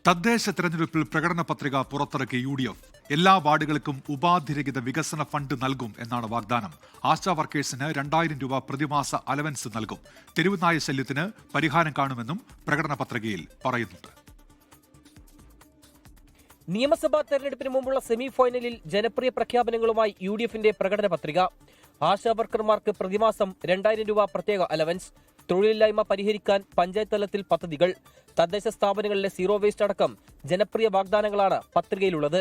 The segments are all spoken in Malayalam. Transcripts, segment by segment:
തദ്ദേശ തെരഞ്ഞെടുപ്പിൽ പ്രകടന പത്രിക പുറത്തിറക്കിയ UDF എല്ലാ വാർഡുകൾക്കും ഉപാധിരഹിത വികസന ഫണ്ട് നൽകും എന്നാണ് വാഗ്ദാനം. ആശാ വർക്കേഴ്സിന് 2000 രൂപ പ്രതിമാസ അലവൻസ് നൽകും. തെരുവുനായ ശല്യത്തിന് പരിഹാരം കാണുമെന്നും പ്രകടന പത്രികയിൽ പറയുന്നുണ്ട്. നിയമസഭാ തെരഞ്ഞെടുപ്പിന് മുമ്പുള്ള സെമി ഫൈനലിൽ ജനപ്രിയ പ്രഖ്യാപനങ്ങളുമായി UDFന്റെ പ്രകടന പത്രിക. ആശാ വർക്കർമാർക്ക് പ്രതിമാസം 2000 രൂപ പ്രത്യേക അലവൻസ്, തൊഴിലില്ലായ്മ പരിഹരിക്കാൻ പഞ്ചായത്ത് തലത്തിൽ പദ്ധതികൾ, തദ്ദേശ സ്ഥാപനങ്ങളിലെ സീറോ വേസ്റ്റ് അടക്കം ജനപ്രിയ വാഗ്ദാനങ്ങളാണ് പത്രികയിലുള്ളത്.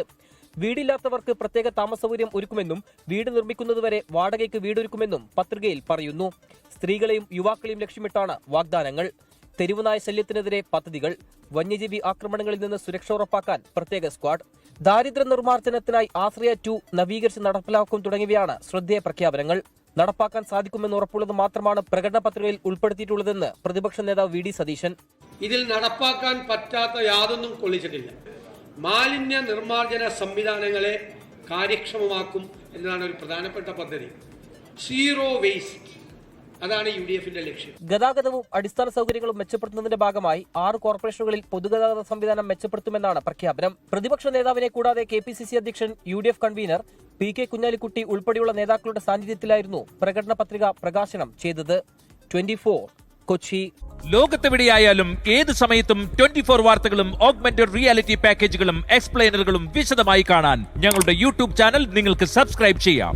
വീടില്ലാത്തവർക്ക് പ്രത്യേക താമസ സൗകര്യം ഒരുക്കുമെന്നും വീട് നിർമ്മിക്കുന്നതുവരെ വാടകയ്ക്ക് വീടൊരുക്കുമെന്നും പത്രികയിൽ പറയുന്നു. സ്ത്രീകളെയും യുവാക്കളെയും ലക്ഷ്യമിട്ടാണ് വാഗ്ദാനങ്ങൾ. തെരുവുനായ ശല്യത്തിനെതിരെ പദ്ധതികൾ, വന്യജീവി ആക്രമണങ്ങളിൽ നിന്ന് സുരക്ഷ ഉറപ്പാക്കാൻ പ്രത്യേക സ്ക്വാഡ്, ദാരിദ്ര്യ നിർമ്മാർജ്ജനത്തിനായി ആശ്രയ 2 നവീകരിച്ച് നടപ്പിലാക്കും തുടങ്ങിയവയാണ് ശ്രദ്ധേയ പ്രഖ്യാപനങ്ങൾ. നടപ്പാക്കാൻ സാധിക്കുമെന്ന് ഉറപ്പുള്ളത് മാത്രമാണ് പ്രകടന പത്രികയിൽ ഉൾപ്പെടുത്തിയിട്ടുള്ളതെന്ന് പ്രതിപക്ഷ നേതാവ് VD സതീശൻ. ഇതിൽ നടപ്പാക്കാൻ പറ്റാത്ത യാതൊന്നും കൊള്ളിച്ചിട്ടില്ല. മാലിന്യ നിർമ്മാർജ്ജന സംവിധാനങ്ങളെ കാര്യക്ഷമമാക്കും എന്നതാണ് ഒരു പ്രധാനപ്പെട്ട പദ്ധതി. സീറോ വേസ്റ്റ്, അതാണ് UDFന്റെ ലക്ഷ്യം. ഗതാഗതവും അടിസ്ഥാന സൗകര്യങ്ങളും മെച്ചപ്പെടുത്തുന്നതിന്റെ ഭാഗമായി 6 കോർപ്പറേഷനുകളിൽ പൊതുഗതാഗത സംവിധാനം മെച്ചപ്പെടുത്തുമെന്നാണ് പ്രഖ്യാപനം. പ്രതിപക്ഷ നേതാവിനെ കൂടാതെ KPCC അധ്യക്ഷൻ UDF കൺവീനർ PK കുഞ്ഞാലിക്കുട്ടി ഉൾപ്പെടെയുള്ള നേതാക്കളുടെ സാന്നിധ്യത്തിലായിരുന്നു പ്രകടന പത്രിക പ്രകാശനം ചെയ്തത്. 24 കൊച്ചി. ലോകത്തെവിടെയായാലും ഏത് സമയത്തും 24 വാർത്തകളും ഓഗ്മെന്റഡ് റിയാലിറ്റി പാക്കേജുകളും എക്സ്പ്ലെയിനറുകളും വിശദമായി കാണാൻ ഞങ്ങളുടെ YouTube ചാനൽ നിങ്ങൾക്ക് സബ്സ്ക്രൈബ് ചെയ്യാം.